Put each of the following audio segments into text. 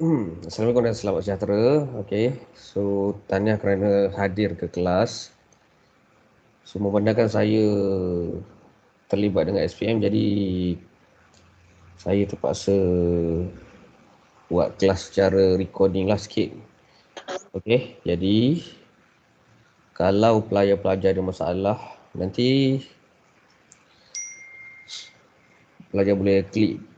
Assalamualaikum dan selamat sejahtera. Okey. So, tahniah kerana hadir ke kelas. So, memandangkan saya terlibat dengan SPM, jadi saya terpaksa buat kelas secara recording lah sikit. Okey. Jadi, kalau pelajar-pelajar ada masalah, nanti pelajar boleh klik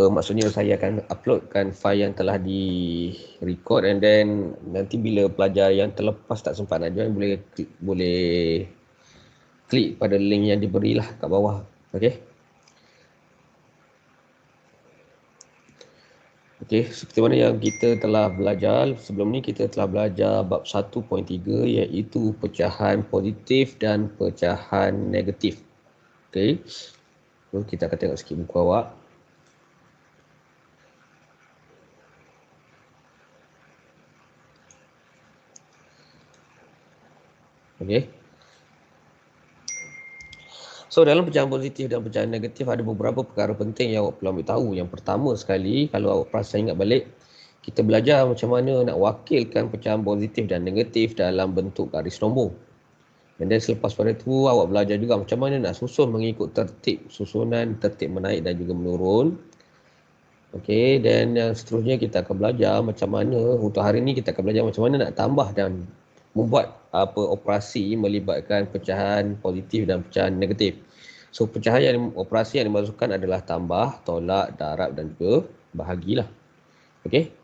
maksudnya saya akan uploadkan file yang telah di record, and then nanti bila pelajar yang terlepas tak sempat nak join boleh klik pada link yang diberilah kat bawah. Okey. Okey, seperti mana yang kita telah belajar sebelum ni, kita telah belajar bab 1.3 iaitu pecahan positif dan pecahan negatif. Okey. So, kita akan tengok sikit buku awak. Okey. So, dalam pecahan positif dan pecahan negatif ada beberapa perkara penting yang awak perlu ambil tahu. Yang pertama sekali, kalau awak perasan ingat balik, kita belajar macam mana nak wakilkan pecahan positif dan negatif dalam bentuk garis nombor. Dan then selepas pada tu, awak belajar juga macam mana nak susun mengikut susunan tertib menaik dan juga menurun. Okey, dan yang seterusnya kita akan belajar macam mana, untuk hari ini kita akan belajar macam mana nak tambah dan membuat operasi melibatkan pecahan positif dan pecahan negatif. So, operasi yang dimasukkan adalah tambah, tolak, darab dan juga bahagilah. Okey.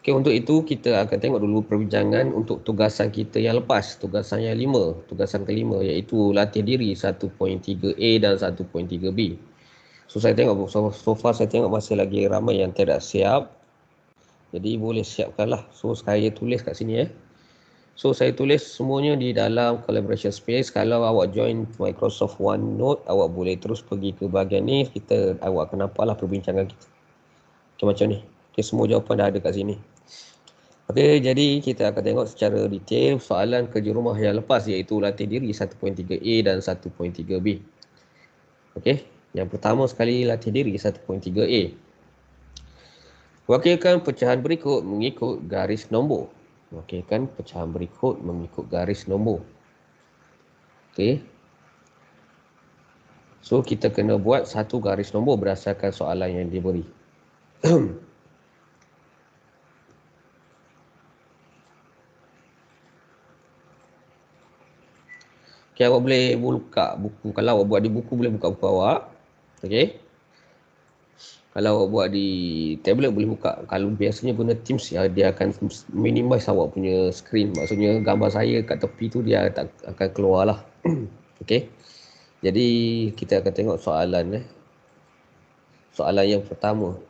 Okey, untuk itu kita akan tengok dulu perbincangan untuk tugasan kita yang lepas, tugasan yang 5, tugasan kelima, iaitu latih diri 1.3A dan 1.3B. So, saya tengok so far saya tengok masih lagi ramai yang tidak siap. Jadi boleh siapkanlah. So, saya tulis kat sini So, saya tulis semuanya di dalam collaboration space. Kalau awak join Microsoft OneNote, awak boleh terus pergi ke bahagian ni. Awak akan nampaklah perbincangan kita. Okay, macam ni. Okay, semua jawapan dah ada kat sini. Okey, jadi kita akan tengok secara detail soalan kerja rumah yang lepas, iaitu latih diri 1.3A dan 1.3B. Okey, yang pertama sekali latih diri 1.3A. Wakilkan pecahan berikut mengikut garis nombor. Wakilkan pecahan berikut mengikut garis nombor. Okey. So, kita kena buat satu garis nombor berdasarkan soalan yang diberi. Okey, awak boleh buka buku. Kalau awak buat di buku, boleh buka buku awak. Okey. Kalau awak buat di tablet, boleh buka. Kalau biasanya guna Teams, dia akan minimize awak punya screen. Maksudnya gambar saya kat tepi tu dia tak akan keluar lah. Okey. Jadi kita akan tengok soalan Soalan yang pertama.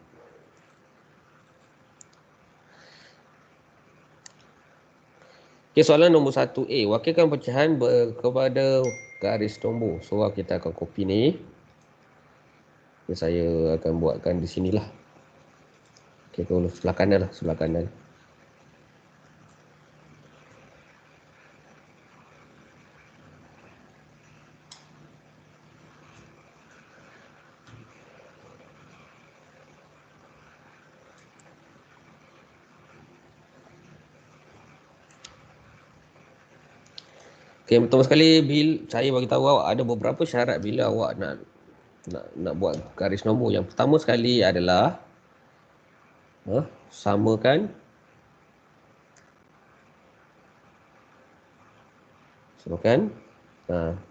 Okey, soalan nombor 1A. Wakilkan pecahan kepada garis nombor. So, kita akan copy ni. Saya akan buatkan di sinilah. Okey, kalau sebelah kanan lah, sebelah kanan. Okey, pertama sekali saya bagi tahu awak ada beberapa syarat bila awak nak buat garis nombor. Yang pertama sekali adalah samakan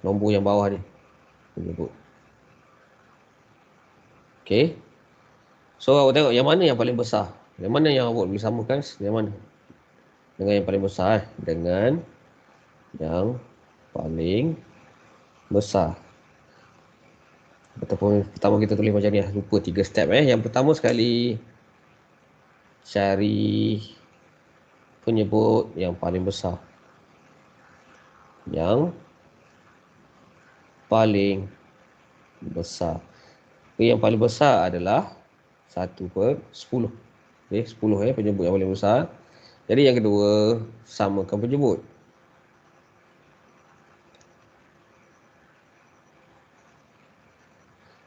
nombor yang bawah ni. Okey. So, awak tengok yang mana yang paling besar. Yang mana yang awak boleh samakan? Yang mana? Dengan yang paling besar. Dengan yang paling besar. Ataupun pertama kita tulis macam ni lah. Lupa 3 step Yang pertama sekali, cari penyebut yang paling besar. Yang paling besar. Yang paling besar adalah 1/10. Okey, 10 penyebut yang paling besar. Jadi yang kedua, samakan penyebut.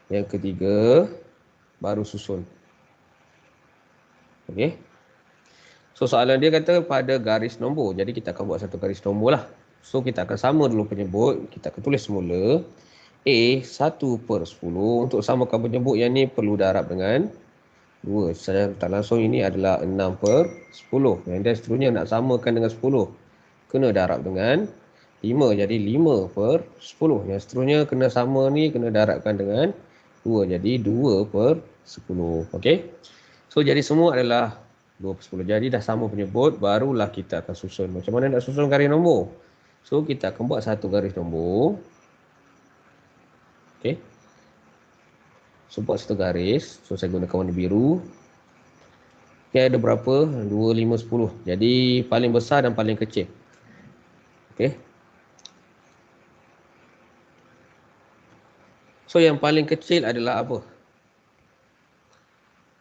Yang ketiga, baru susun. Okey. So soalan dia kata pada garis nombor. Jadi kita akan buat satu garis nombor lah. So kita akan sama dulu penyebut. Kita akan tulis semula A 1/10. Untuk samakan penyebut yang ni perlu darab dengan 2. Secara tak langsung ini adalah 6/10. Dan seterusnya nak samakan dengan 10. Kena darab dengan 5. Jadi 5/10. Yang seterusnya kena sama ni kena darabkan dengan 2. Jadi 2/10. Okey. So jadi semua adalah 2/10. Jadi dah sama penyebut, barulah kita akan susun. Macam mana nak susun garis nombor? So kita akan buat satu garis nombor. Okey. So buat satu garis. So saya gunakan warna biru. Okey, ada berapa? 2, 5, 10. Jadi paling besar dan paling kecil. Okey. So yang paling kecil adalah apa?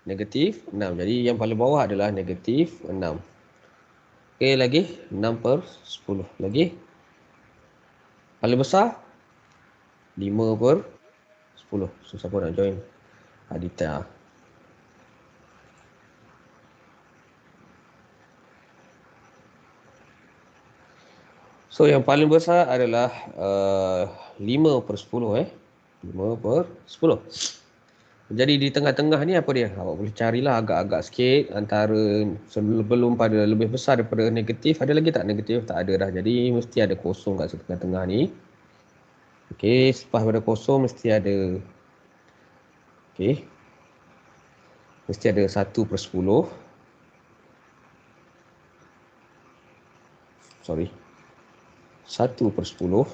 Negatif 6. Jadi yang paling bawah adalah negatif 6. Okey, lagi 6/10. Lagi paling besar 5/10. So siapa nak join? Aditya. So yang paling besar adalah 5/10 5/10. Jadi di tengah-tengah ni apa dia? Awak boleh carilah agak-agak sikit antara sebelum pada lebih besar daripada negatif. Ada lagi tak negatif? Tak ada dah. Jadi mesti ada kosong kat tengah-tengah ni. Okey, selepas pada kosong mesti ada. Okey. Mesti ada 1/10. Sorry. 1/10.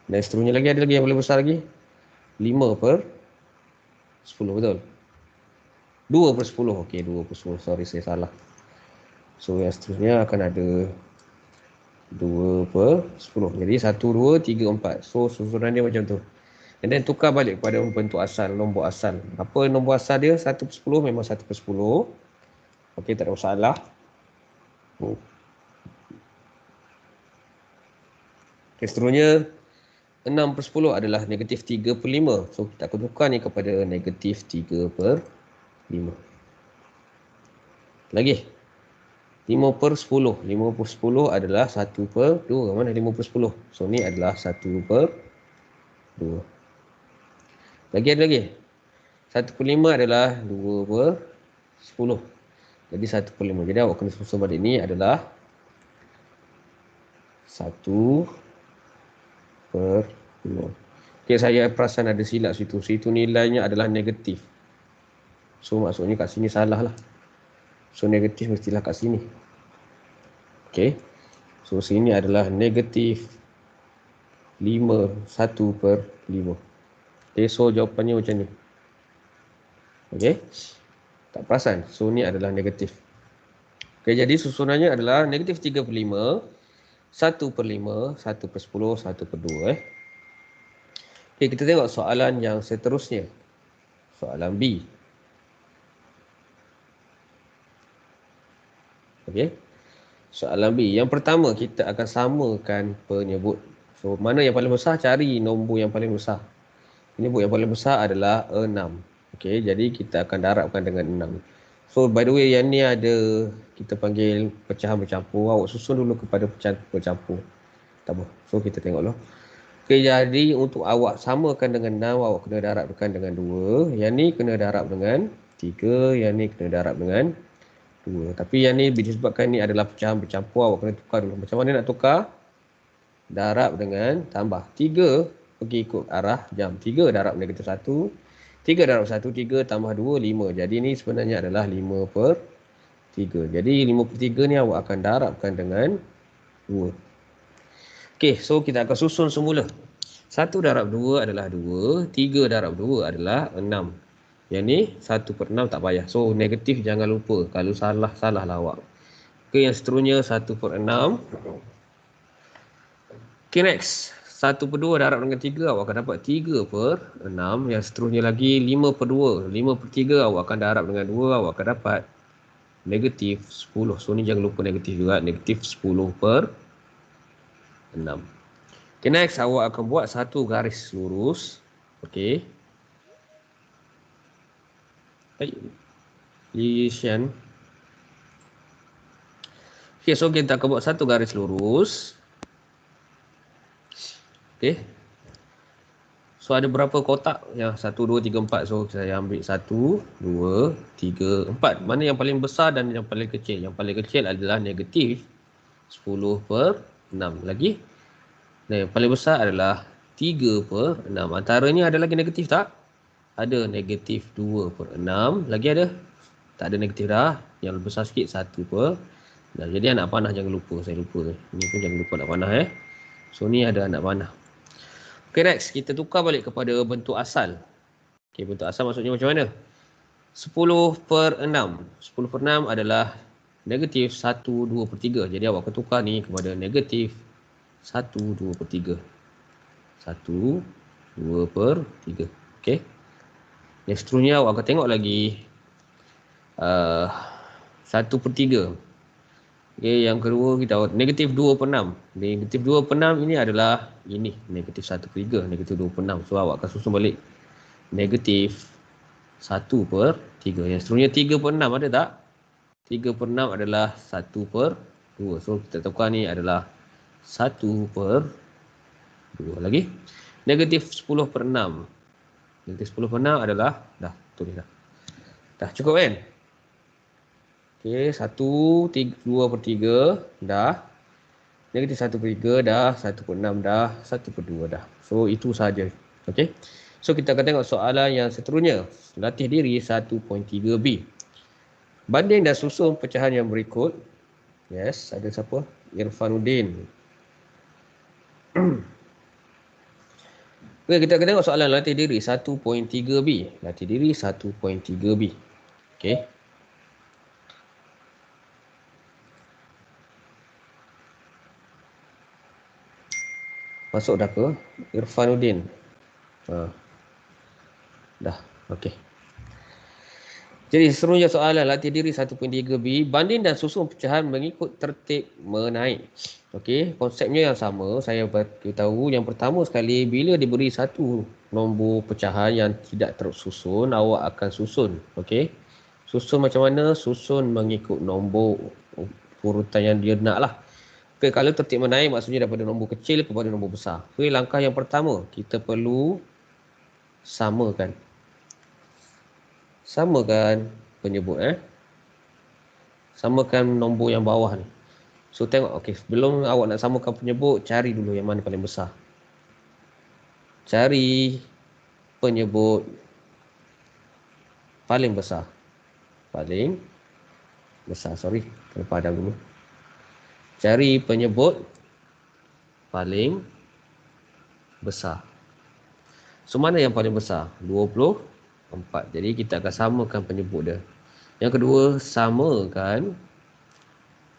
Dan seterusnya lagi ada lagi yang boleh besar lagi. 5/10, betul? 2/10. Okey, 2/10. Sorry, saya salah. So yang seterusnya akan ada 2/10. Jadi 1, 2, 3, 4. So susunan dia macam tu. And then tukar balik pada bentuk asal, nombor asal. Apa nombor asal dia? 1/10 memang 1/10. Okey, tak ada masalah. Okey, seterusnya 6/10 adalah negatif 3/5. So kita akan tukar ni kepada negatif 3/5. Lagi 5/10. 5/10 adalah 1/2. Mana 5/10? So ni adalah 1/2. Lagi ada lagi. 1/5 adalah 2/10. Jadi 1/5. Jadi awak kena susun balik ni adalah 1/5. Okay, saya perasan ada silap situ. Situ nilainya adalah negatif. So maksudnya kat sini salah lah. So negatif mestilah kat sini. Okay. So sini adalah negatif 1/5. Okay, so jawapannya macam ni. Okay. Tak perasan. So ni adalah negatif. Okay, jadi susunannya adalah negatif 3/5, 1/5, 1/10, 1/2. Okay, kita tengok soalan yang seterusnya. Soalan B. Okay. Soalan B. Yang pertama, kita akan samakan penyebut. So, mana yang paling besar? Cari nombor yang paling besar. Penyebut yang paling besar adalah 6. Okay, jadi kita akan darabkan dengan 6. So, by the way, yang ni ada kita panggil pecahan bercampur. Awak susun dulu kepada pecahan bercampur. Tak apa. So, kita tengok dulu. Okay, jadi untuk awak samakan dengan 6, awak kena darabkan dengan 2. Yang ni kena darab dengan 3. Yang ni kena darab dengan 2. Tapi yang ni disebabkan ni adalah pecahan bercampur, awak kena tukar dulu. Macam mana nak tukar? Darab dengan tambah. 3 pergi ikut arah jam. 3 darab negatif 1. 3 darab 1, 3 tambah 2, 5. Jadi ni sebenarnya adalah 5/3. Jadi 5/3 ni awak akan darabkan dengan 2. Okey, so kita akan susun semula. 1 darab 2 adalah 2. 3 darab 2 adalah 6. Yang ni 1/6 tak payah. So negatif jangan lupa. Kalau salah, salahlah awak. Okey, yang seterusnya 1/6. Okey, next. 1/2 darab dengan 3, awak akan dapat 3/6. Yang seterusnya lagi 5/2. 5/3 awak akan darab dengan 2, awak akan dapat negatif 10. So ni jangan lupa negatif juga. Negatif 10/6. Okay, next awak akan buat satu garis lurus. Okey. Baik. Lisian. Okey, so kita akan buat satu garis lurus. Okey. So ada berapa kotak? Yang 1, 2, 3, 4. So saya ambil 1, 2, 3, 4. Mana yang paling besar dan yang paling kecil? Yang paling kecil adalah negatif 10/6. Lagi? Dan yang paling besar /3. Antaranya ada lagi negatif tak? Ada negatif 2/6. Lagi ada? Tak ada negatif dah. Yang besar sikit 1/6. Jadi anak panah jangan lupa. Saya lupa. Ini pun jangan lupa anak panah. So ni ada anak panah. Okay, next. Kita tukar balik kepada bentuk asal. Okay, bentuk asal maksudnya macam mana? 10/6. 10/6 adalah negatif 1/2/3. Jadi awak akan tukar ni kepada negatif 1/2/3. 1/2/3. Okay. Yang seterusnya awak akan tengok lagi 1/3. Okay, yang kedua kita negatif 2/6. Negatif 2/6 ini adalah ini negatif 1/3, negatif 2/6. So awak akan susun balik negatif 1/3. Yang seterusnya 3/6 ada tak? 3/6 adalah 1/2. So kita tukar ni adalah 1/2. Lagi negatif 10/6. Negatif 10/6 adalah dah tulis dah. Dah cukup kan? Okey, 2/3 dah. Negatif 1/3 dah, 1/6 dah, 1/2 dah. So itu saja. Okey. So kita akan tengok soalan yang seterusnya. Latih diri 1.3b. Banding dan susun pecahan yang berikut. Yes, ada siapa? Irfanuddin. Okey, kita akan tengok soalan latih diri 1.3b. Latih diri 1.3b. Okey. Masuk dah ke? Irfanuddin. Dah. Okey. Jadi seterusnya soalan latih diri 1.3b. Banding dan susun pecahan mengikut tertib menaik. Okey, konsepnya yang sama. Saya beritahu yang pertama sekali, bila diberi satu nombor pecahan yang tidak tersusun, awak akan susun. Okey. Susun macam mana? Susun mengikut nombor urutan yang dia nak lah. Okay, kalau tertib menaik maksudnya daripada nombor kecil kepada nombor besar. Okay, langkah yang pertama, kita perlu samakan. Samakan penyebut. Samakan nombor yang bawah ni. So tengok, okay, sebelum awak nak samakan penyebut, cari dulu yang mana paling besar. Cari penyebut paling besar. Paling besar, sorry. Kena padam dulu. Cari penyebut paling besar. So, mana yang paling besar? 24. Jadi, kita akan samakan penyebut dia. Yang kedua, samakan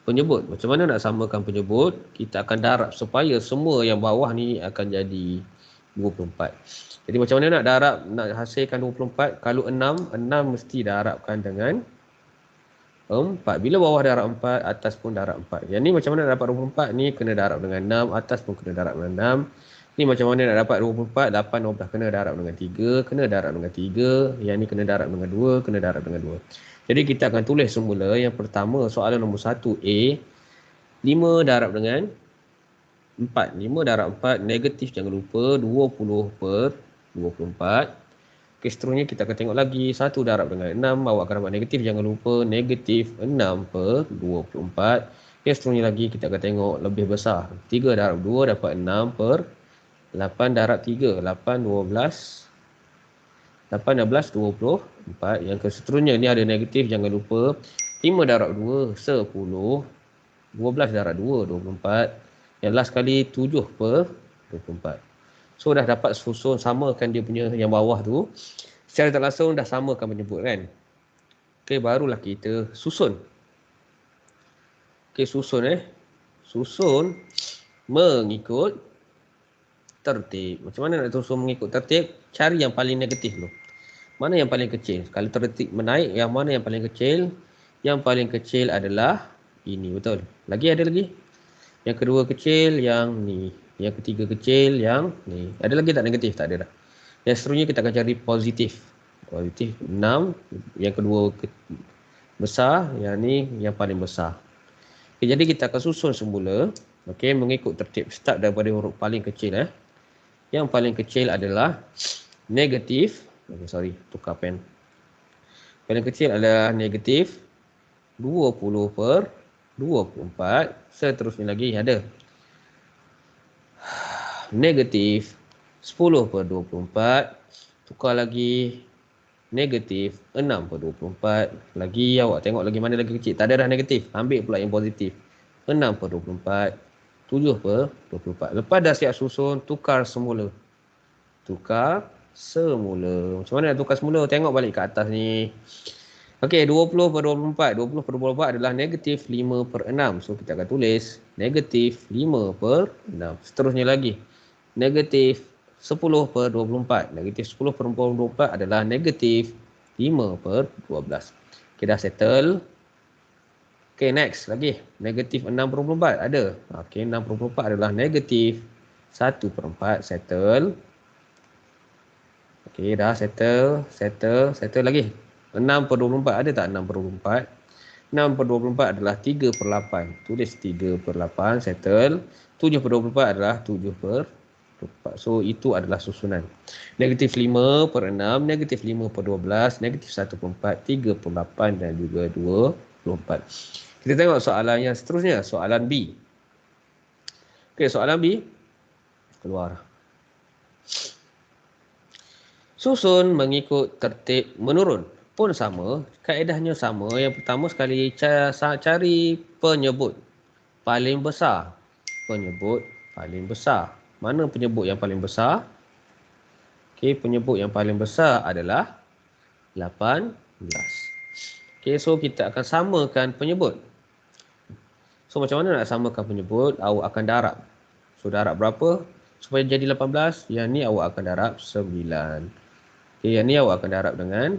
penyebut. Macam mana nak samakan penyebut? Kita akan darab supaya semua yang bawah ni akan jadi 24. Jadi, macam mana nak darab, nak hasilkan 24? Kalau 6 mesti darabkan dengan 4. Bila bawah darab 4, atas pun darab 4. Yang ni macam mana nak dapat 24? Ni kena darab dengan 6, atas pun kena darab dengan 6. Ni macam mana nak dapat 24? 8, 12 kena darab dengan 3, kena darab dengan 3. Yang ni kena darab dengan 2, kena darab dengan 2. Jadi kita akan tulis semula. Yang pertama, soalan nombor 1A. 5 darab dengan 4. 5 darab 4, negatif jangan lupa. 20/24. Okay, seterusnya kita akan tengok lagi 1 darab dengan 6. Awak akan dapat negatif, jangan lupa negatif 6/24. Okay, seterusnya lagi kita akan tengok lebih besar. 3 darab 2 dapat 6/8 darab 3. 8, 12. 8, 16, 24. Yang seterusnya ni ada negatif, jangan lupa. 5 darab 2, 10. 12 darab 2, 24. Yang last kali 7/24. So dah dapat susun, samakan dia punya yang bawah tu. Secara tak langsung dah samakan penyebut kan. Okey, barulah kita susun. Okey, susun Susun mengikut tertib. Macam mana nak susun mengikut tertib? Cari yang paling negatif dulu. Mana yang paling kecil? Kalau tertib menaik, yang mana yang paling kecil? Yang paling kecil adalah ini, betul. Lagi ada lagi? Yang kedua kecil, yang ni. Yang ketiga kecil, yang ni. Ada lagi tak negatif? Tak ada dah. Yang seterusnya kita akan cari positif. Positif 6, yang kedua besar, yang ni yang paling besar. Okay, jadi kita akan susun semula, okay, mengikut tertib. Start daripada huruf paling kecil. Yang paling kecil adalah negatif. Okay, sorry, tukar pen. Paling kecil adalah negatif 20/24. Seterusnya lagi ada negatif 10/24. Tukar lagi negatif 6/24. Lagi awak tengok lagi mana lagi kecil. Tak ada dah negatif. Ambil pula yang positif. 6/24. 7/24. Lepas dah siap susun, tukar semula. Tukar semula. Macam mana nak tukar semula? Tengok balik ke atas ni. Okey, 20/24. 20/24 adalah negatif 5/6. So, kita akan tulis negatif 5/6. Seterusnya lagi. Negatif 10/24. Negatif 10/24 adalah negatif 5/12. Okay, dah settle. Okay, next lagi. Negatif 6/24 ada. Okay, 6/24 adalah negatif 1/4. Settle. Okay, dah settle. Settle lagi. 6/24 ada tak 6/24? 6/24 adalah 3/8. Tulis 3/8. Settle. 7/24 adalah 7/4. So, itu adalah susunan. Negatif 5/6, negatif 5/12, negatif 1/4, 3/8 dan juga 24. Kita tengok soalan yang seterusnya. Soalan B. Okey, soalan B. Keluar. Susun mengikut tertib menurun. Pun sama, kaedahnya sama. Yang pertama sekali cari penyebut paling besar. Penyebut paling besar. Mana penyebut yang paling besar? Okey, penyebut yang paling besar adalah 18. Okey, so kita akan samakan penyebut. So, macam mana nak samakan penyebut? Awak akan darab. So, darab berapa? Supaya jadi 18, yang ni awak akan darab 9. Okey, yang ni awak akan darab dengan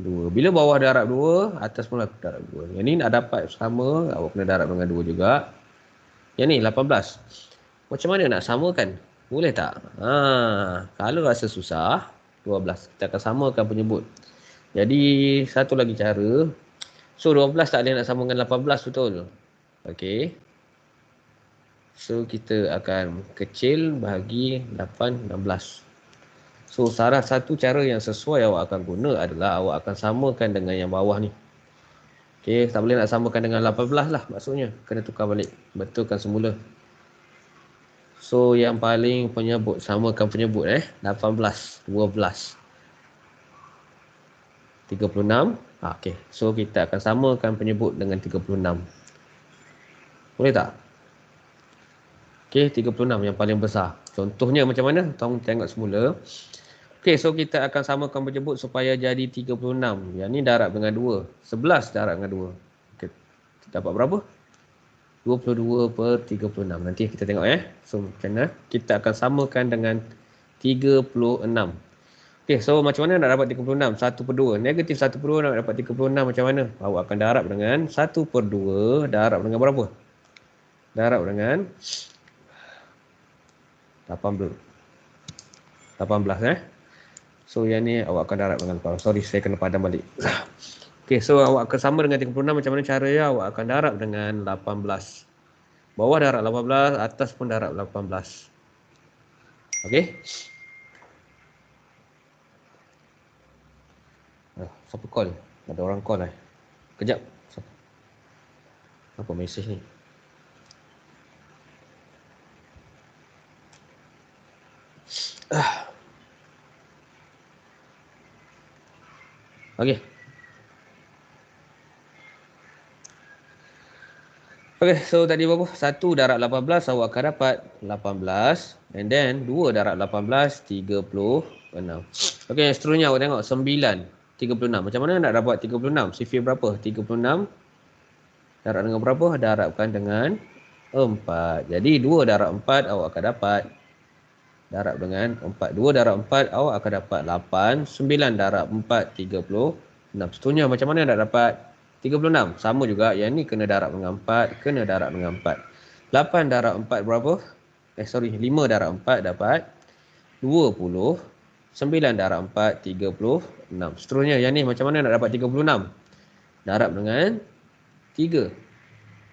2. Bila bawah darab 2, atas pun darab 2. Yang ni nak dapat sama, awak kena darab dengan 2 juga. Yang ni 18. Macam mana nak samakan? Boleh tak? Kalau rasa susah, 12. Kita akan samakan penyebut. Jadi, satu lagi cara. So, 12 tak boleh nak sama dengan 18, betul? Okey. So, kita akan kecil bahagi 8, 16. So, salah satu cara yang sesuai awak akan guna adalah awak akan samakan dengan yang bawah ni. Okey, tak boleh nak samakan dengan 18 lah maksudnya. Kena tukar balik. Betulkan semula. So, yang paling penyebut. Samakan penyebut 18, 12. 36. Okey. So, kita akan samakan penyebut dengan 36. Boleh tak? Okey, 36 yang paling besar. Contohnya macam mana? Tengok semula. Okey, so kita akan samakan penyebut supaya jadi 36. Yang ni darab dengan 2. 11 darab dengan 2. Okay. Dapat berapa? 22/36. Nanti kita tengok So, macam mana? Kita akan samakan dengan 36. Okey, so macam mana nak dapat 36? 1/2. Negatif 1/2 nak dapat 36 macam mana? Awak akan darab dengan 1/2. Darab dengan berapa? Darab dengan 18. So, yang ni awak akan darab dengan berapa? Sorry, saya kena padam balik. Okey, so awak akan sama dengan 36. Macam mana caranya? Awak akan darab dengan 18. Bawah darab 18, atas pun darab 18. Okey? Siapa call? Ada orang call Kejap. Apa mesej ni? Okey. Okey, so tadi berapa? 1 darab 18 awak akan dapat 18. And then 2 darab 18, 36. Okey, seterusnya awak tengok 9, 36. Macam mana nak dapat 36? Sifir berapa? 36. Darab dengan berapa? Darabkan dengan 4. Jadi 2 darab 4 awak akan dapat. Darab dengan 4. 2 darab 4 awak akan dapat 8. 9 darab 4, 36. Seterusnya macam mana nak dapat 36? Sama juga. Yang ni kena darab dengan 4. Kena darab dengan 4. 8 darab 4 berapa? 5 darab 4 dapat 29. 9 darab 4, 36. Seterusnya, yang ni macam mana nak dapat 36? Darab dengan 3.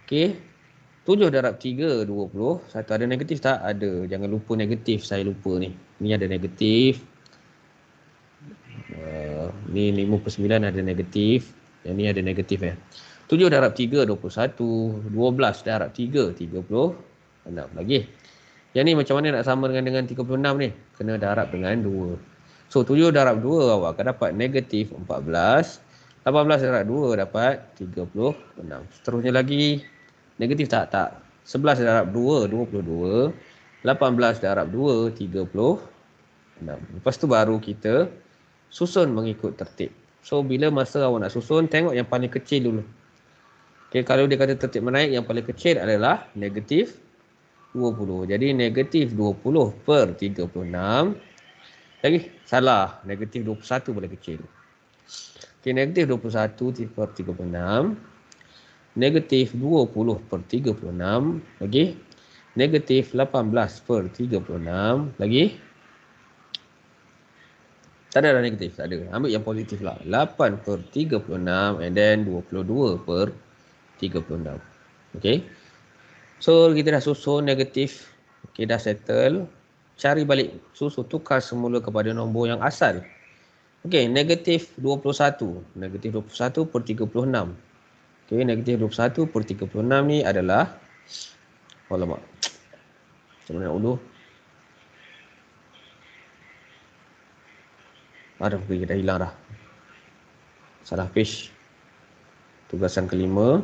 Okey. 7 darab 3, 20. Satu ada negatif tak? Ada. Jangan lupa negatif. Saya lupa ni. Ni ada negatif. Ni 5/9 ada negatif. Yang ni ada negatif 7 darab 3, 21. 12 darab 3, 36. Lagi. Yang ni macam mana nak sama dengan 36 ni? Kena darab dengan 2. So 7 darab 2 awak akan dapat negatif 14. 18 darab 2 dapat 36. Seterusnya lagi. Negatif tak? Tak. 11 darab 2, 22. 18 darab 2, 36. Lepas tu baru kita susun mengikut tertib. So bila masa awak nak susun, tengok yang paling kecil dulu. Okay, kalau dia kata tertib menaik, yang paling kecil adalah negatif 20. Jadi negatif 20 per 36. Lagi salah. Negatif 21 paling kecil. Okay, negatif 21 per 36. Negatif 20 per 36. Lagi. Negatif 18 per 36. Lagi. Tak ada dah negatif. Tak ada. Ambil yang positif lah. 8 per 36. And then 22 per 36. Okay. So kita dah susun negatif. Okay, dah settle. Cari balik. Susun tukar semula kepada nombor yang asal. Okay, negatif 21. Negatif 21 per 36. Okay, negatif 21 per 36 ni adalah. Alamak. Macam mana nak unduh? Aduh, dah hilang dah. Salah page. Tugasan kelima.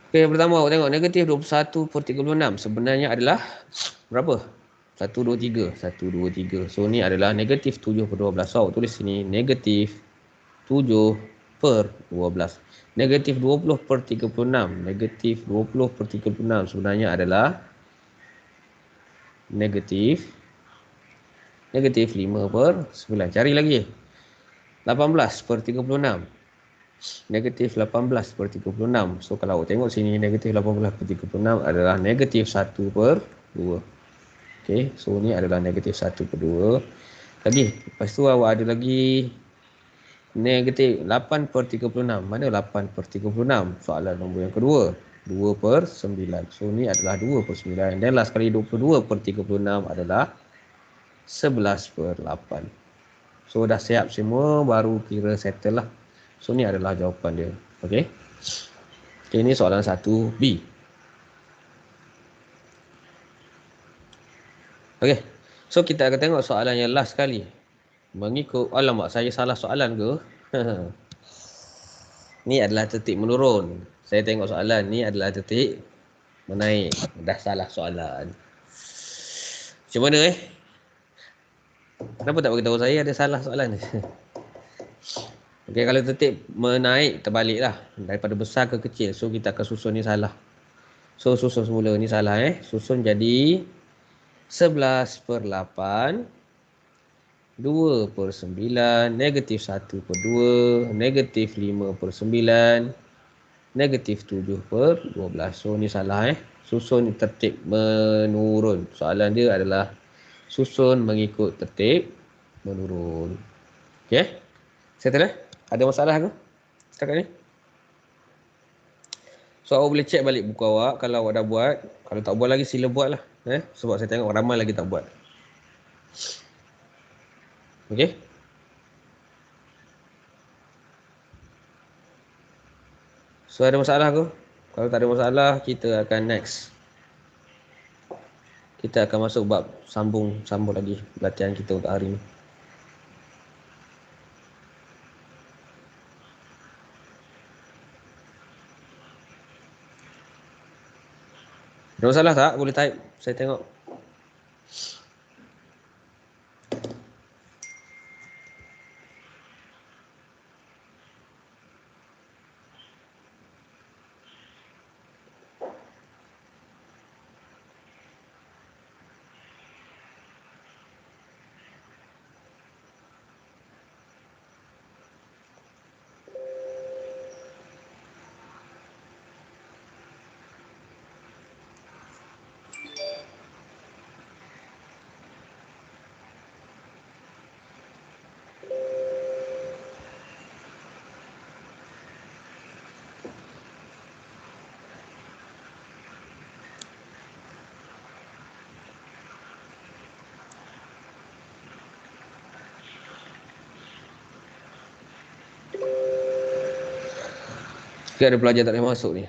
Okay, yang pertama awak tengok. Negatif 21 per 36 sebenarnya adalah berapa? 1, 2, 3. 1, 2, 3. So, ni adalah negatif 7 per 12. So, awak tulis sini negatif 7 per 12. Negatif 20 per 36. Negatif 20 per 36 sebenarnya adalah negatif 5 per 9. Cari lagi. 18 per 36. Negatif 18 per 36. So, kalau awak tengok sini, negatif 18 per 36 adalah negatif 1 per 2. Okay, so ni adalah negatif 1 per 2. Lagi, lepas tu awak ada lagi negatif 8 per 36. Mana 8 per 36? Soalan nombor yang kedua. 2 per 9. So, ni adalah 2 per 9. Dan last kali 22 per 36 adalah 11 per 8. So, dah siap semua. Baru kira settle lah. So, ni adalah jawapan dia. Okay. Okay, ni soalan 1B. Okay. So, kita akan tengok soalan yang last kali. Mengikut, alamak, saya salah soalan ke? Ni adalah tertib menurun. Saya tengok soalan ni adalah tertib menaik. Dah salah soalan. Macam mana Kenapa tak beritahu saya ada salah soalan ni? Okey, kalau tertib menaik, terbalik lah. Daripada besar ke kecil. So, kita akan susun ni salah. So, susun semula. Ni salah Susun jadi 11 per 8. 2 per 9. Negatif 1 per 2. Negatif 5 per 9. Negatif 7 per 12. So, ni salah Susun tertib menurun. Soalan dia adalah susun mengikut tertib menurun. Okay? Settle Ada masalah ke setakat ni? So, awak boleh check balik buku awak. Kalau awak dah buat. Kalau tak buat lagi, sila buat lah. Sebab saya tengok ramai lagi tak buat. Okay? So, ada masalah ke? Kalau tak ada masalah, kita akan next. Kita akan masuk bab sambung lagi latihan kita untuk hari ni. Ada masalah tak? Boleh type. Saya tengok. Jika ada pelajar tak boleh masuk ni,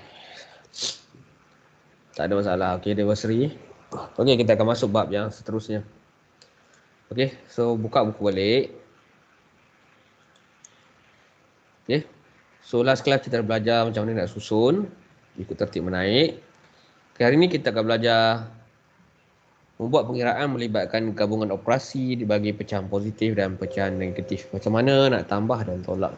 tak ada masalah. Okey, anniversary. Okey, kita akan masuk bab yang seterusnya. Okey, so buka buku balik. Okey. So last class kita belajar macam mana nak susun ikut tertib menaik. Okay, hari ni kita akan belajar membuat pengiraan melibatkan gabungan operasi dibagi pecahan positif dan pecahan negatif. Macam mana nak tambah dan tolak.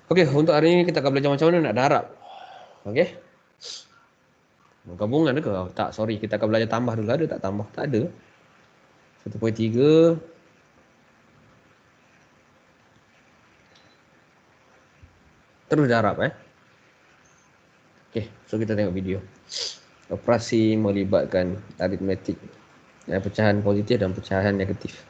Okey, untuk hari ini kita akan belajar macam mana nak darab. Okey. Gabungan ada ke? Oh, tak, sorry. Kita akan belajar tambah dulu. Ada tak tambah? Tak ada. 1.3. Terus darab Okey, so kita tengok video. Operasi melibatkan aritmetik. Pecahan positif dan pecahan negatif.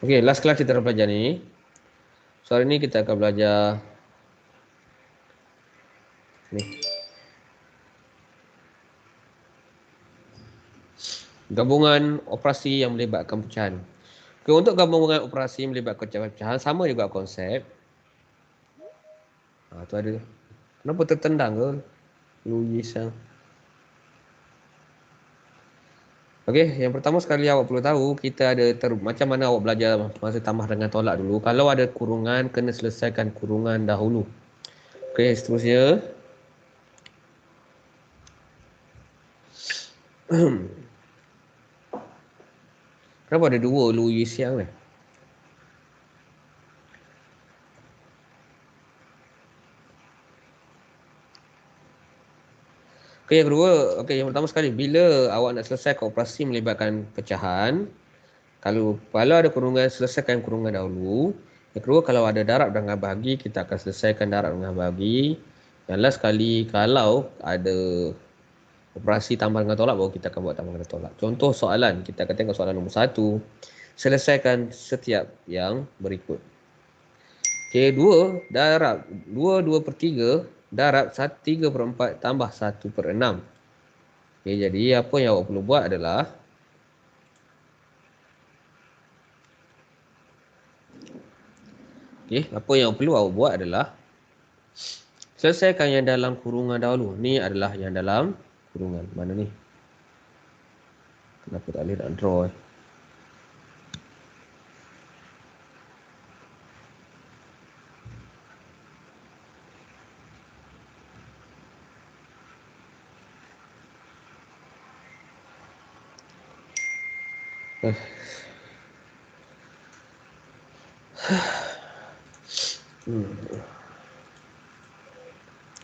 Okey, last class kita dah belajar ni. So hari ni kita akan belajar ni. Gabungan operasi yang melibatkan pecahan. Okay, untuk gabungan operasi melibatkan pecahan sama juga konsep. Tu ada. Kenapa tertendang ke? Louis yang. Okey, yang pertama sekali awak perlu tahu kita ada macam mana awak belajar masa tambah dengan tolak dulu. Kalau ada kurungan, kena selesaikan kurungan dahulu. Okey, seterusnya. Kenapa ada dua Louis yang ni? Okey, yang kedua, yang pertama sekali, bila awak nak selesaikan operasi melibatkan pecahan, kalau ada kurungan, selesaikan kurungan dahulu. Yang kedua, kalau ada darab dengan bahagi, kita akan selesaikan darab dengan bahagi. Yang last sekali, kalau ada operasi tambah dengan tolak, baru kita akan buat tambah dengan tolak. Contoh soalan, kita akan tengok soalan nombor 1. Selesaikan setiap yang berikut. Okey, 2 darab 2/3 darab 3/4 tambah 1/6. Okey, jadi apa yang awak perlu buat adalah apa yang perlu awak buat adalah selesaikan yang dalam kurungan dahulu. Ni adalah yang dalam kurungan. Mana ni? Kenapa tak boleh nak draw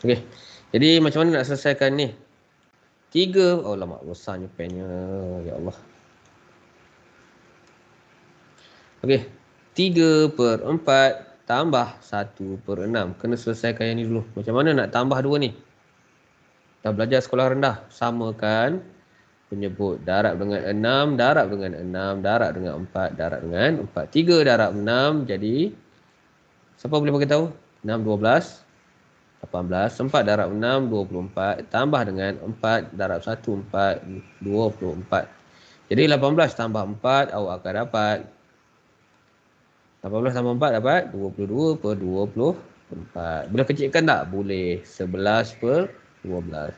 Okey. Jadi macam mana nak selesaikan ni? 3. Oh lama besarnya pennya. Ya Allah. Okey. 3/4 tambah 1/6. Kena selesaikan yang ni dulu. Macam mana nak tambah 2 ni? Dah belajar sekolah rendah. Samakan. Menyebut darab dengan 6, darab dengan 6, darab dengan 4, darab dengan 4. 3 darab 6 jadi, siapa boleh bagi tahu? 6, 12. 18. 4 darab 6, 24. Tambah dengan 4 darab 1, 4, 24. Jadi 18 tambah 4, awak akan dapat 18 tambah 4 dapat 22 per 24. Boleh kecilkan tak? Boleh. 11 per 12.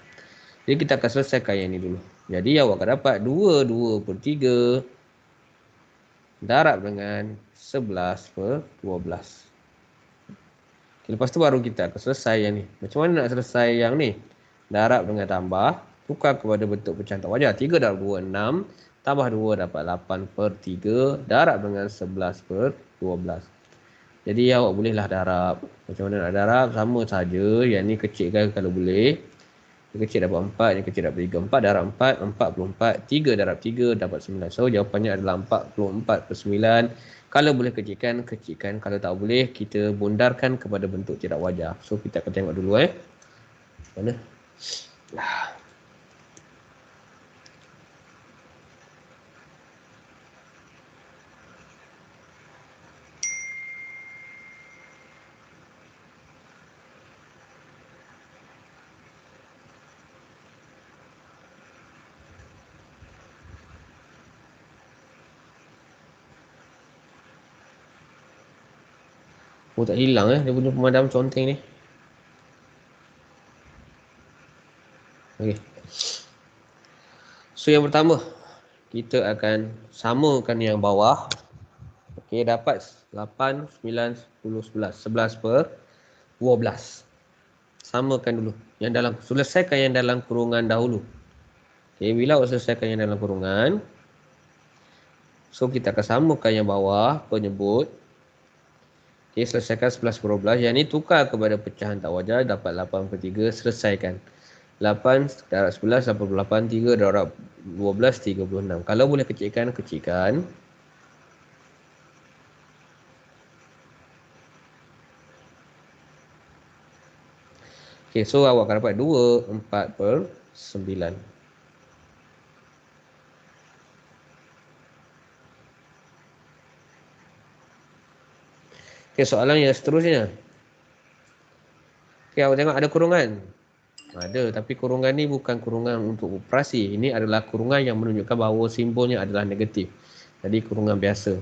Jadi kita akan selesaikan yang ni dulu. Jadi awak akan dapat 22 per 3 darab dengan 11 per 12. Okay, lepas tu baru kita akan selesai yang ni. Macam mana nak selesai yang ni? Darab dengan tambah. Tukar kepada bentuk pecahan tak wajar. 3 darab 2, 6. Tambah 2 dapat 8 per 3. Darab dengan 11 per 12. Jadi awak bolehlah darab. Macam mana nak darab? Sama saja. Yang ni kecilkan kalau boleh. Yang kecil dapat 4. Yang kecil dapat 3. 4 darab 4. 44. 3 darab 3 dapat 9. So jawapannya adalah 44 per 9. Kalau boleh kecilkan, kecilkan. Kalau tak boleh, kita bondarkan kepada bentuk tidak wajar. So kita akan tengok dulu Mana? Oh tak hilang dia punya pemadam conteng ni. Okey. So yang pertama, kita akan samakan yang bawah. Okey, dapat 8, 9, 10, 11. 11 per 12. Samakan dulu. Yang dalam, selesaikan yang dalam kurungan dahulu. Okey, bila awak selesaikan yang dalam kurungan, so kita akan samakan yang bawah, penyebut. Okey, selesaikan 11 per 12. Yang ni tukar kepada pecahan tak wajar, dapat 8 per 3, selesaikan. 8 darab 11, 88, 3 darab 12, 36. Kalau boleh kecilkan, kecilkan. Okey, so awak akan dapat 2, 4 per 9. Okey, soalan yang seterusnya. Okey, awak tengok ada kurungan. Ada, tapi kurungan ni bukan kurungan untuk operasi. Ini adalah kurungan yang menunjukkan bahawa simbolnya adalah negatif. Jadi kurungan biasa.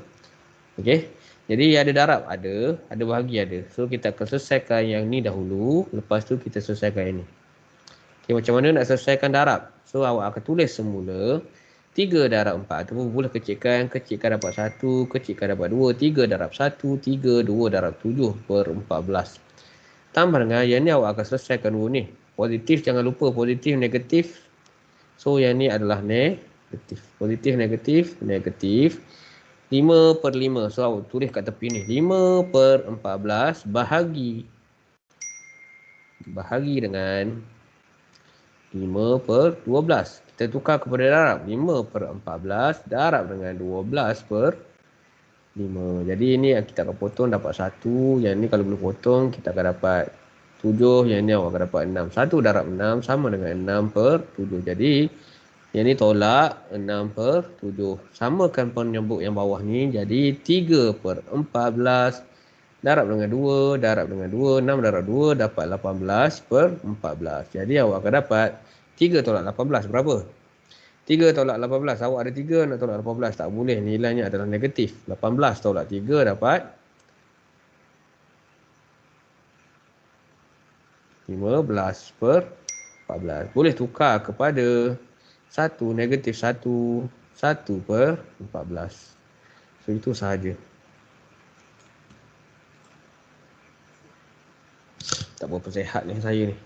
Okey. Jadi ada darab, ada bahagi ada. So kita akan selesaikan yang ni dahulu, lepas tu kita selesaikan yang ni. Okey, macam mana nak selesaikan darab? So awak akan tulis semula 3 darab 4 tu boleh kecilkan dapat 1, kecilkan dapat 2, 3 darab 1, 3, 2 darab 7 per 14. Tambah dengan yang ni awak akan selesaikan dulu ni. Positif, jangan lupa positif, negatif. So yang ni adalah negatif. Positif, negatif, negatif. 5 per 5. So awak tulis kat tepi ni. 5 per 14 bahagi dengan 5 per 12. Kita tukar kepada darab. 5 per 14 darab dengan 12 per 5. Jadi ini kita akan potong dapat 1. Yang ni kalau boleh potong kita akan dapat 7. Yang ni awak akan dapat 6. 1 darab 6 sama dengan 6 per 7. Jadi yang ni tolak 6 per 7. Samakan penyebut yang bawah ni. Jadi 3 per 14 darab dengan 2. Darab dengan 2. 6 darab 2 dapat 18 per 14. Jadi awak akan dapat 3 tolak 18 berapa? 3 tolak 18. Awak ada 3 nak tolak 18. Tak boleh. Nilainya adalah negatif. 18 tolak 3 dapat 15 per 14. Boleh tukar kepada 1 negatif 1. 1 per 14. So itu sahaja. Tak berapa sihat ni saya ni.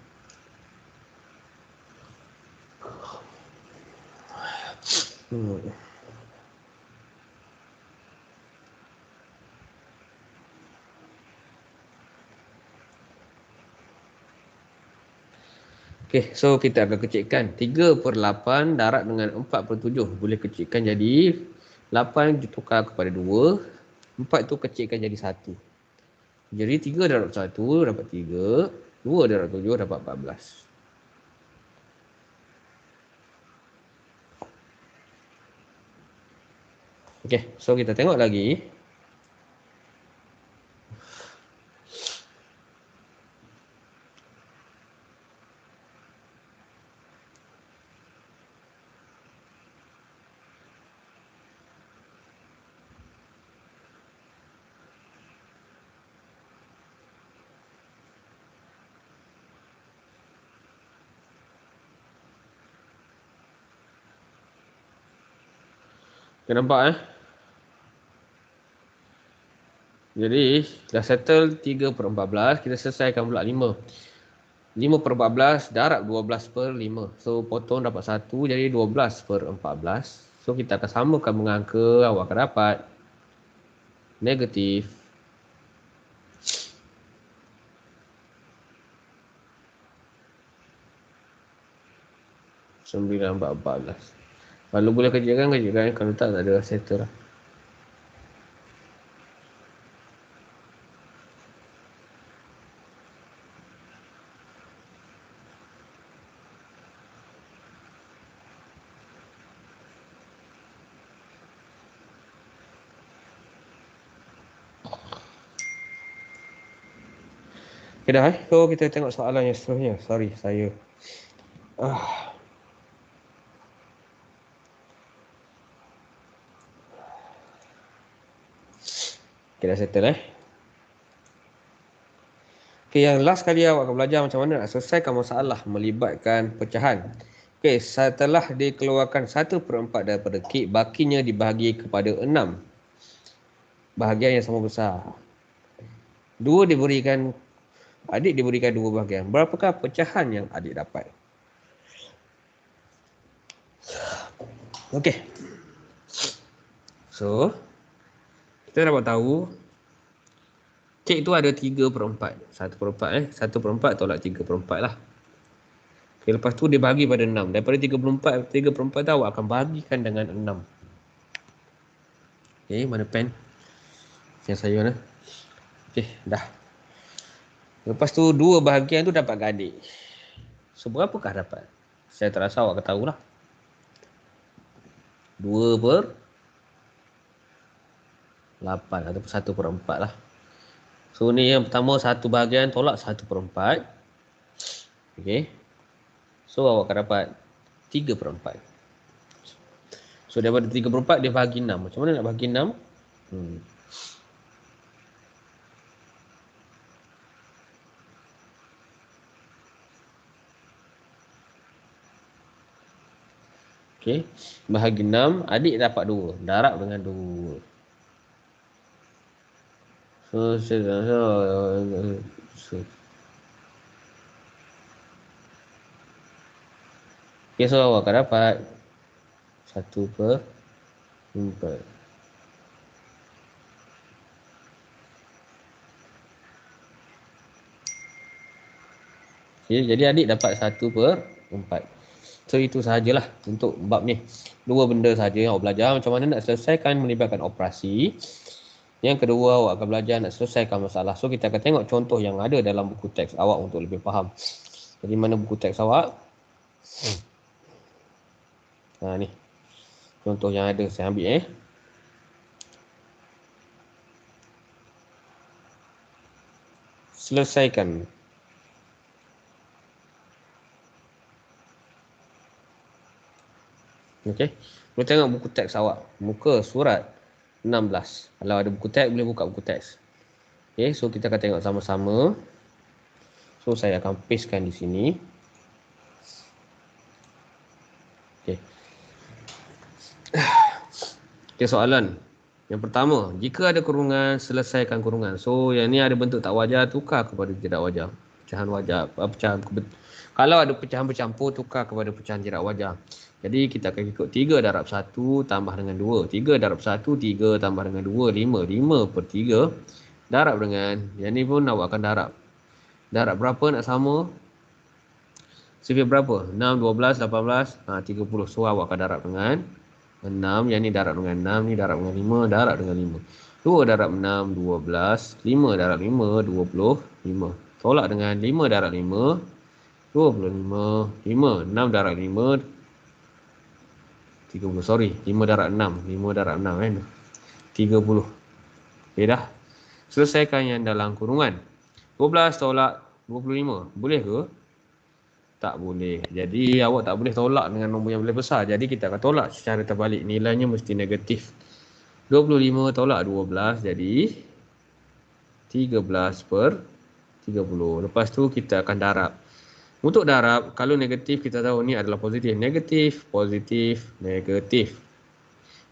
Okay, so kita akan kecilkan 3 per 8 darab dengan 4 per 7. Boleh kecilkan jadi 8 ditukar kepada 2. 4 tu kecilkan jadi 1. Jadi 3 darab 1 dapat 3. 2 darab 7 dapat 14. Okay, so kita tengok lagi. Kita nampak Jadi dah settle 3/14. Kita selesaikan pula 5. 5/14 darab 12/5. So potong dapat 1. Jadi 12/14. So kita akan samakan mengangka. Awak akan dapat negatif 9/14. Kalau boleh kerjakan. Kalau tak ada settle lah. Okay dah So kita tengok soalan yang seterusnya. Sorry saya Okay dah settle Okay, yang last kali awak akan belajar macam mana nak selesaikan masalah melibatkan pecahan. Okay, setelah dikeluarkan 1/4 daripada kek, bakinya dibahagi kepada 6 bahagian yang sama besar. Adik diberikan 2 bahagian. Berapakah pecahan yang adik dapat? Okay. So, kita dapat tahu kek tu ada 3/4. 1/4 1/4 tolak 3/4 lah. Okay, lepas tu dia bahagi pada 6. Daripada 3/4 tu awak akan bahagikan dengan 6. Okay, mana pen? Yang saya mana? Okay, dah. Lepas tu 2 bahagian tu dapat ke adik. So, berapakah dapat? Saya tak rasa awak akan tahulah. 2/8 ataupun 1/4 lah. So, ni yang pertama 1 bahagian tolak 1/4. Okay. So, awak akan dapat 3/4. So, daripada 3/4 dia bahagi 6. Macam mana nak bahagi 6? Okay. Bahagi 6. Adik dapat 2. Darab dengan 2. So, okay, so awak akan dapat 1/4. Okay, jadi adik dapat 1/4. So itu sahajalah untuk bab ni. 2 benda sahaja yang awak belajar. Macam mana nak selesaikan melibatkan operasi. Yang kedua, awak akan belajar nak selesaikan masalah. So kita akan tengok contoh yang ada dalam buku teks awak untuk lebih faham. Jadi mana buku teks awak? Ni. Contoh yang ada saya ambil Selesaikan. Okey. Boleh tengok buku teks awak. Muka surat 16. Kalau ada buku teks, boleh buka buku teks. Okey, so kita akan tengok sama-sama. So saya akan pastekan di sini. Okey. Okey, soalan. Yang pertama, jika ada kurungan, selesaikan kurungan. So yang ni ada bentuk tak wajar, tukar kepada tidak wajar. Pecahan wajar, kalau ada pecahan bercampur, tukar kepada pecahan tidak wajar. Jadi kita akan ikut 3 darab 1 tambah dengan 2. 3 darab 1, 3 tambah dengan 2, 5. 5/3 darab dengan, yang ni pun awak akan darab. Darab berapa nak sama? Sifir berapa? 6, 12, 18, 30. So awak akan darab dengan 6. Yang ni darab dengan 6, ni darab dengan 5, darab dengan 5. 2 darab 6, 12. 5 darab 5, 25. Tolak dengan 5 darab 5, 25. 5, 6 darab 5, 30. Sorry, 5 darab 6. 5 darab 6 kan? 30. Okay dah. Selesaikan yang dalam kurungan. 12 tolak 25. Boleh ke? Tak boleh. Jadi awak tak boleh tolak dengan nombor yang lebih besar. Jadi kita akan tolak secara terbalik. Nilainya mesti negatif. 25 tolak 12 jadi 13/30. Lepas tu kita akan darab. Untuk darab, kalau negatif kita tahu ni adalah positif. Negatif, positif, negatif.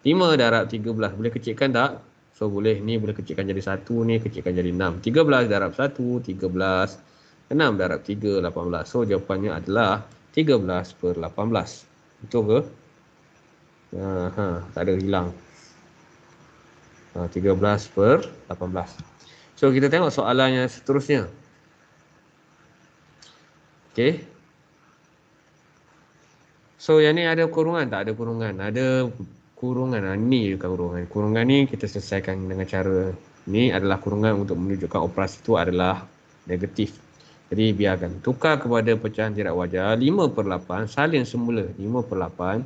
5 darab 13. Boleh kecilkan tak? So boleh, ni boleh kecilkan jadi 1, ni kecilkan jadi 6. 13 darab 1, 13. 6 darab 3, 18. So jawapannya adalah 13 per 18. Betul ke? Tak ada hilang. 13 per 18. So kita tengok soalan yang seterusnya. Okay. So yang ni ada kurungan tak? Ada kurungan. Ada kurungan. Ni bukan kurungan. Kurungan ni kita selesaikan dengan cara ni adalah kurungan untuk menunjukkan operasi itu adalah negatif. Jadi biarkan. Tukar kepada pecahan tidak wajar. 5 per 8 salin semula. 5 per 8.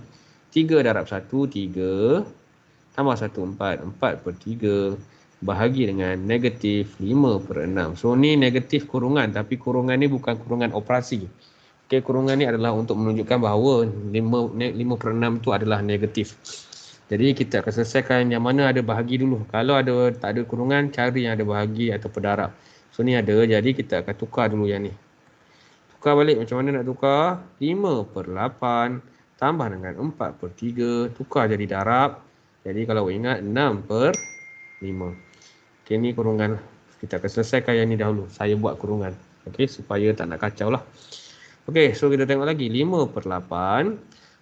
3 darab 1, 3. Tambah 1, 4. 4 per 3. Bahagi dengan negatif 5 per 6. So ni negatif kurungan. Tapi kurungan ni bukan kurungan operasi. Okay, kurungan ni adalah untuk menunjukkan bahawa 5 per 6 tu adalah negatif. Jadi kita akan selesaikan yang mana ada bahagi dulu. Kalau ada tak ada kurungan, cari yang ada bahagi atau darab. So ni ada, jadi kita akan tukar dulu yang ni. Tukar balik, macam mana nak tukar? 5 per 8 tambah dengan 4 per 3. Tukar jadi darab. Jadi kalau ingat 6 per 5. Okay, ni kurungan. Kita akan selesaikan yang ni dahulu. Saya buat kurungan. Okay, supaya tak nak kacau lah. Okey, so kita tengok lagi. 5 per 8.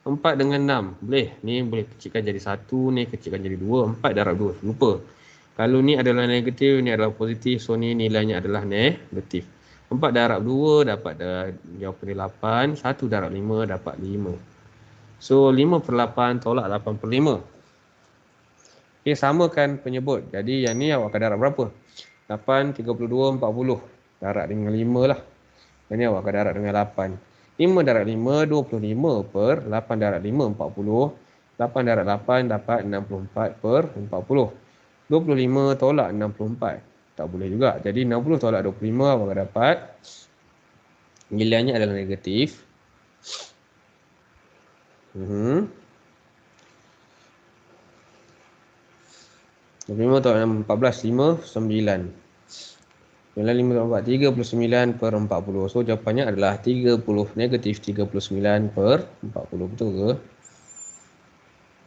4 dengan 6. Boleh. Ni boleh kecilkan jadi 1. Ni kecilkan jadi 2. 4 darab 2. Lupa. Kalau ni adalah negatif, ni adalah positif. So ni nilainya adalah negatif. 4 darab 2 dapat jawapan dia 8. 1 darab 5 dapat 5. So 5 per 8 tolak 8 per 5. Okey, samakan penyebut. Jadi yang ni awak akan darab berapa? 8, 32, 40. Darab dengan 5 lah. Ini awak akan darab dengan 8. 5 darab 5, 25 per 8 darab 5, 40. 8 darab 8 dapat 64 per 40. 25 tolak 64. Tak boleh juga. Jadi 60 tolak 25 awak akan dapat. Nilainya adalah negatif. 25 tolak 14, 5, 9. 5 4, 39 per 40. So jawapannya adalah 30, negatif 39 per 40. Betul ke?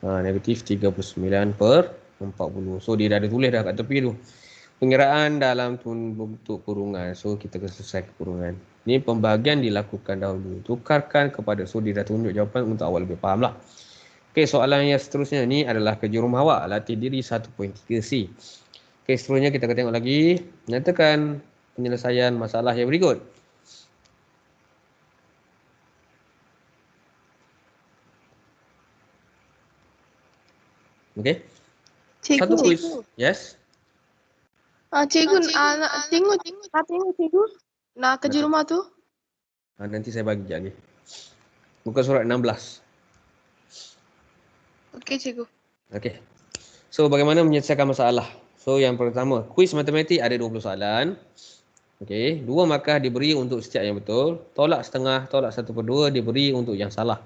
Negatif 39 per 40. So dia dah ada tulis dah kat tepi tu. Pengiraan dalam bentuk kurungan. So kita akan selesai kurungan. Ni pembahagian dilakukan dahulu. Tukarkan kepada. So dia dah tunjuk jawapan untuk awak lebih faham lah. Okey, soalan yang seterusnya ni adalah kerja rumah awak. Latih diri 1.3C. Okey, seterusnya kita akan tengok lagi. Nyatakan penyelesaian masalah yang berikut. Okey. Satu kuis. Yes. Cikgu, nak tengok cikgu. Nak kerja rumah tu. Nanti saya bagi lagi. Muka surat 16. Okey, cikgu. Okey. So, bagaimana menyelesaikan masalah? So, yang pertama, kuis matematik ada 20 soalan. Okey, 2 markah diberi untuk setiap yang betul. Tolak setengah, tolak 1/2 diberi untuk yang salah.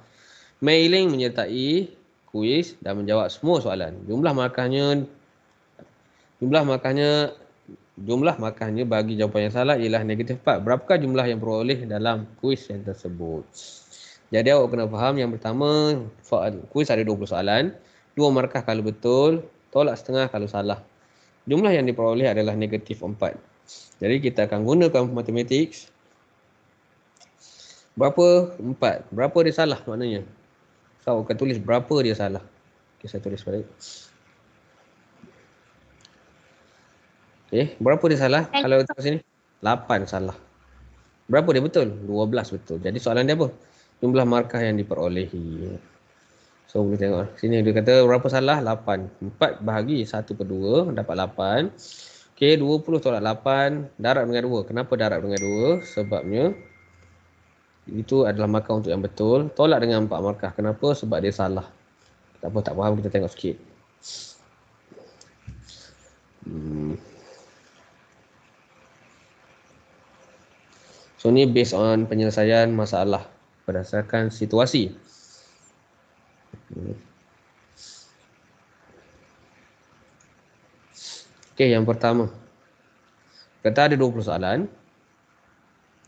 Mailing menyertai kuis dan menjawab semua soalan. Jumlah markahnya bagi jawapan yang salah ialah negatif 4. Berapakah jumlah yang peroleh dalam kuis yang tersebut? Jadi awak kena faham yang pertama, kuis ada 20 soalan. 2 markah kalau betul, tolak setengah kalau salah. Jumlah yang diperoleh adalah negatif 4. Jadi kita akan gunakan matematik. Berapa? 4. Berapa dia salah maknanya? So, awak akan tulis berapa dia salah. Okay, saya tulis balik. Okay, berapa dia salah? Kalau kat sini 8 salah. Berapa dia betul? 12 betul. Jadi soalan dia apa? Jumlah markah yang diperolehi. So boleh tengok. Sini dia kata berapa salah? 8. 4 bahagi 1/2 dapat 8. Okey, 20 tolak 8 darab dengan 2. Kenapa darab dengan 2? Sebabnya itu adalah markah untuk yang betul. Tolak dengan 4 markah. Kenapa? Sebab dia salah. Tak apa, tak faham, kita tengok sikit. So ni based on penyelesaian masalah berdasarkan situasi. Okey, yang pertama. Kata ada 20 soalan.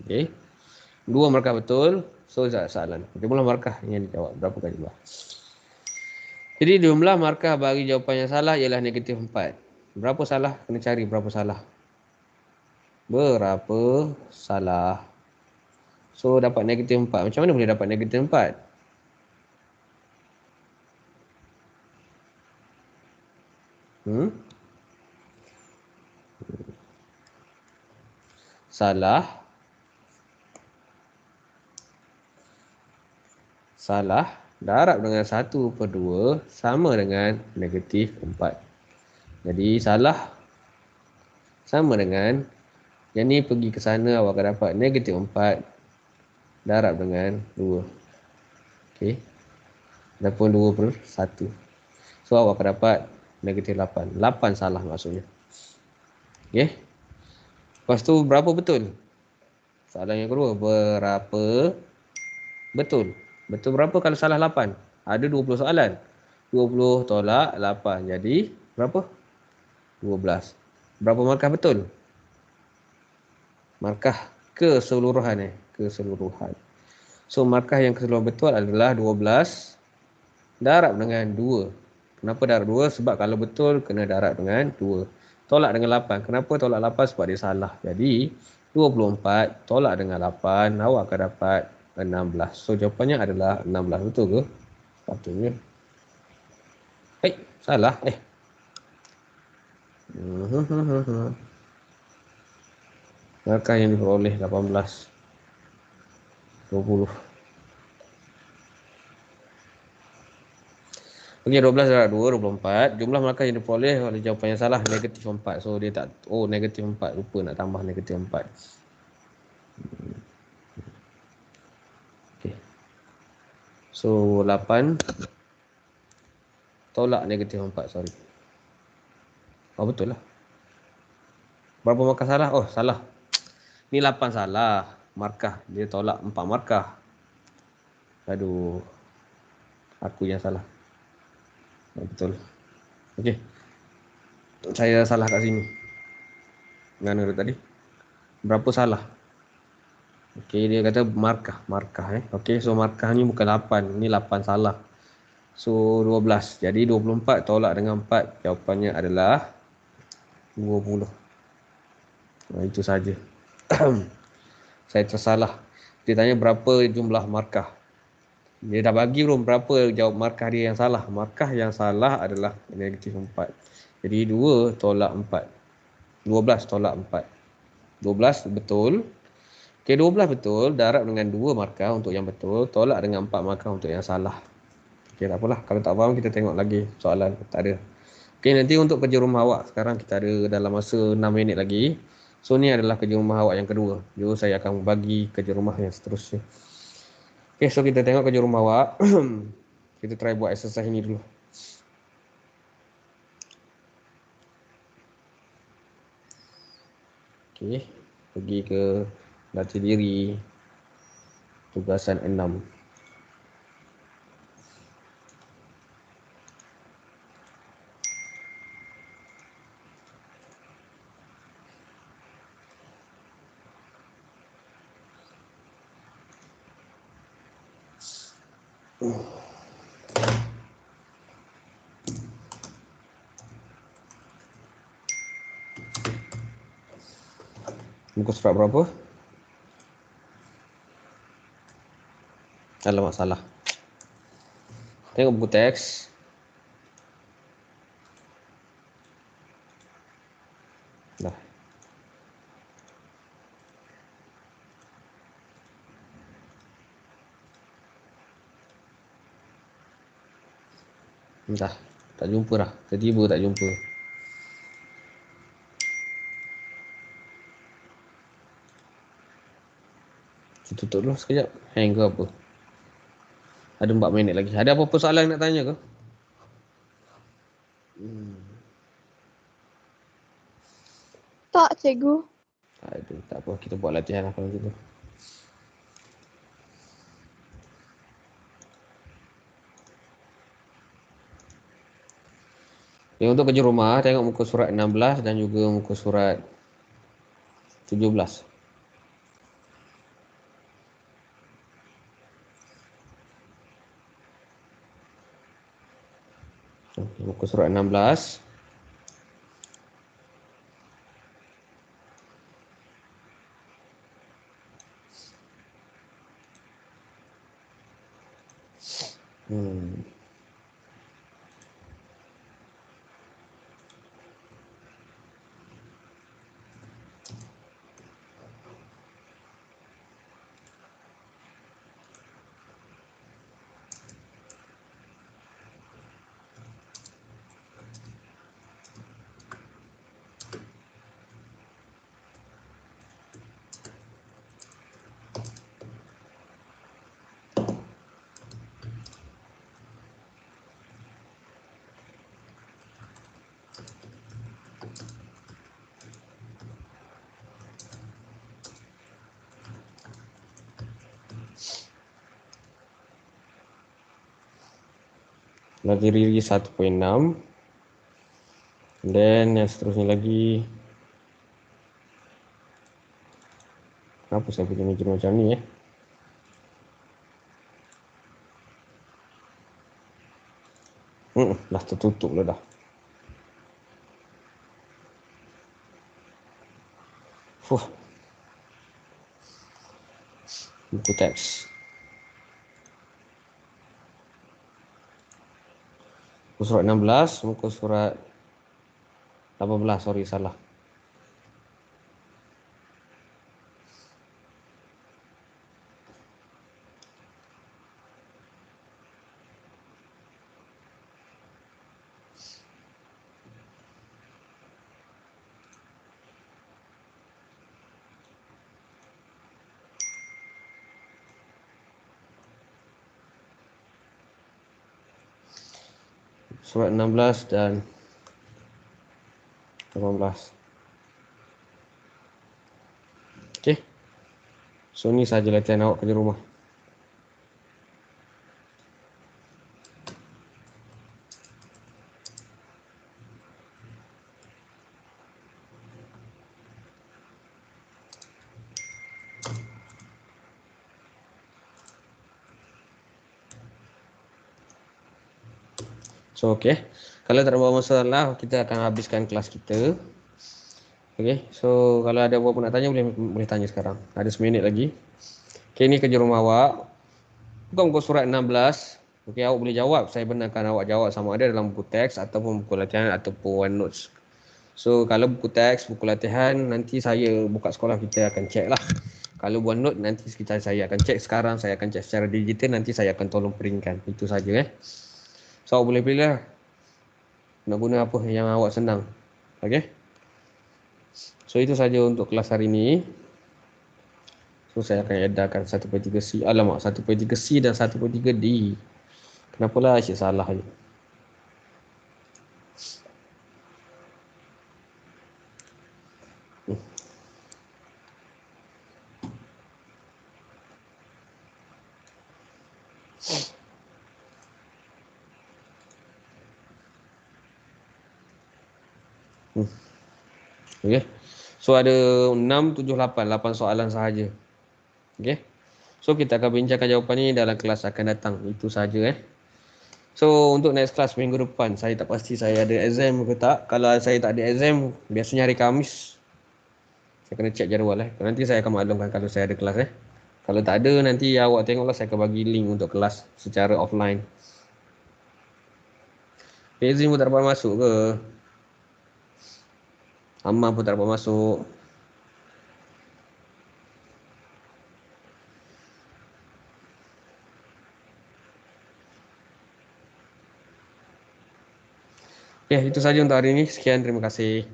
Okey. 2 markah betul. So soalan. Jumlah markah yang dijawab. Berapa kali jumlah? Jadi jumlah markah bagi jawapan yang salah ialah negatif 4. Berapa salah? Kena cari berapa salah. Berapa salah. So dapat negatif 4. Macam mana boleh dapat negatif 4? Salah. Salah darab dengan 1/2 sama dengan negatif 4. Jadi salah sama dengan yang ni pergi ke sana, awak akan dapat negatif 4 darab dengan 2. Okey. Ataupun 2/1. So awak akan dapat negatif 8. 8 salah maksudnya. Okey. Lepas tu berapa betul? Soalan yang kedua, berapa betul? Betul berapa kalau salah 8? Ada 20 soalan. 20 tolak 8. Jadi berapa? 12. Berapa markah betul? Markah keseluruhan keseluruhan. So markah yang keseluruhan betul adalah 12 darab dengan 2. Kenapa darab 2? Sebab kalau betul kena darab dengan 2. Tolak dengan 8. Kenapa tolak 8? Sebab dia salah. Jadi 24 tolak dengan 8, awak akan dapat 16. So jawapannya adalah 16. Betul ke? Sepatutnya. Salah. Markah yang diperoleh 18. 20. Okey, 12 darab 2, 24. Jumlah markah yang diperoleh oleh jawapan yang salah negatif 4. So dia tak, negatif 4. Lupa nak tambah negatif 4. Okey. So 8 tolak negatif 4, sorry. Betul lah. Berapa markah salah? Salah. Ni 8 salah markah. Dia tolak 4 markah. Aduh. Aku yang salah. Betul. Okey. Saya salah kat sini. Mana tadi? Berapa salah? Okey, dia kata markah. Okey, so markah ni bukan 8. Ni 8 salah. So 12. Jadi 24 tolak dengan 4. Jawapannya adalah 20. Itu saja. Saya tersalah. Dia tanya berapa jumlah markah. Dia dah bagi belum berapa jawab markah dia yang salah. Markah yang salah adalah negatif 4. Jadi 2 tolak 4. 12 tolak 4. 12 betul. Okey, 12 betul. Darab dengan 2 markah untuk yang betul. Tolak dengan 4 markah untuk yang salah. Okey, tak apalah. Kalau tak faham, kita tengok lagi soalan. Tak ada. Okey, nanti untuk kerja rumah awak. Sekarang kita ada dalam masa 6 minit lagi. So, ni adalah kerja rumah awak yang kedua. Jadi, saya akan bagi kerja rumah yang seterusnya. Okey, so kita tengok kerja rumah awak. Kita try buat exercise ni dulu. Okey, pergi ke latih diri. Tugasan 6. Muka surat berapa? Alamak, salah. Tengok buku teks. Dah. Dah. Tak jumpa dah. Tiba-tiba tak jumpa. Kita tutup dulu sekejap. Hang ke apa? Ada 4 minit lagi. Ada apa-apa soalan nak tanya ke? Tak, cikgu. Aduh, tak apa. Kita buat latihan lah kalau gitu. Okay, untuk kerja rumah, tengok muka surat 16 dan juga muka surat 17. Muka surat 16. Lagi riri 1.6. Dan yang seterusnya lagi. Kenapa saya bikin meja macam ni dah tertutup dah. Buku teks. Muka surat 16, muka surat 18, sorry salah. Surat 16 dan 18. Okey. So ni saja latihan awak kerja rumah. So okey. Kalau tak ada masalah, kita akan habiskan kelas kita. Okey. So kalau ada apa-apa nak tanya boleh tanya sekarang. Ada 1 minit lagi. Okey, ni kerja rumah awak. Buka muka surat 16. Okey, awak boleh jawab. Saya benarkan awak jawab sama ada dalam buku teks ataupun buku latihan ataupun OneNote. So kalau buku teks, buku latihan, nanti saya buka sekolah kita akan check lah. Kalau OneNote nanti saya akan check sekarang, saya akan check secara digital, nanti saya akan tolong printkan. Itu saja So awak boleh pilih lah. Nak guna apa yang awak senang. Okey. So itu saja untuk kelas hari ini. So saya akan edarkan 1.3C. Alamak, 1.3C dan 1.3D. Kenapalah asyik salah je. Okey. So ada 6, 7, 8. 8 soalan sahaja. Okey. So kita akan bincangkan jawapan ni dalam kelas akan datang. Itu saja So untuk next class minggu depan, saya tak pasti saya ada exam ke tak. Kalau saya tak ada exam, biasanya hari Khamis. Saya kena check jadual Nanti saya akan maklumkan kalau saya ada kelas Kalau tak ada, nanti awak tengoklah saya akan bagi link untuk kelas secara offline. Fezin pun tak dapat masuk ke? Ammar pun tak dapat masuk. Okay, itu saja untuk hari ini. Sekian, terima kasih.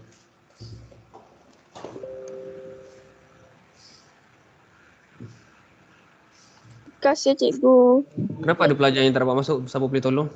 Terima kasih, cikgu. Kenapa ada pelajar yang tak dapat masuk? Siapa boleh tolong?